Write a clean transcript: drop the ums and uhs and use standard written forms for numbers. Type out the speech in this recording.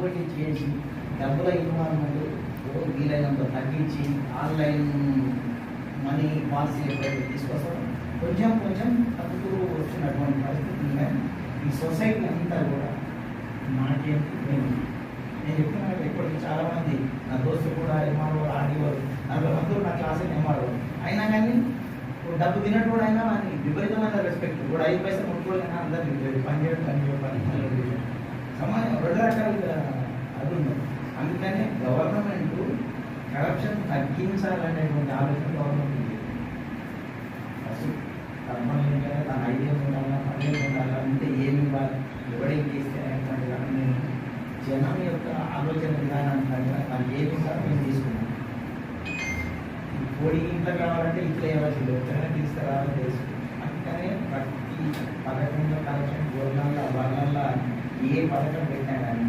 Negotiate చేసి డబ్బుల involvement వీలైనంత తగ్గించి ఆన్లైన్ మనీ పాలసీ ఎప్పుడైతే తీసుకొస్తారో కొంచెం కొంచెం తగ్గుతూ వచ్చినటువంటి పరిస్థితి కానీ ఈ సొసైటీ అంతా కూడా నాకేంటి నేను చెప్తున్నాను. ఇప్పటికి చాలామంది నా దోస్తులు కూడా ఎంఆర్ఓ ఆర్డీఓలు 40 మంది నా క్లాస్ ఎంఆర్ఓ అయినా కానీ డబ్బు తినట్టు అయినా అని విపరీతమైన రెస్పెక్ట్ కూడా 5 పైసలు ముట్టుకోలేనా అందరినీ పని చేయడం పని సమాజం 2 రకాలుగా అది ఉంది. అందుకని గవర్నమెంట్ కరప్షన్ తగ్గించాలనేటువంటి ఆలోచన గవర్నమెంట్ ఉంది. అసలు కర్మలు తన ఐడియా ఉండాలా, పని ఉండాలా, అంటే ఏమి ఇవ్వాలి, ఎవరికి ఇస్తే అనేటువంటి కానీ నేను జనం యొక్క ఆలోచన విధానాన్ని నాకు ఏమి ఇవ్వాలో నేను తీసుకున్నాను. కోడి ఇంట్లో కావాలంటే ఇంట్లో ఇవ్వాల్సింది ఎక్కడైనా తీసుకురావాలని తెలుసు. అందుకనే ప్రతి పథకంలో కరప్షన్ గవర్నర్ల వాళ్ళ ఏ పథకం పెట్టినా కానీ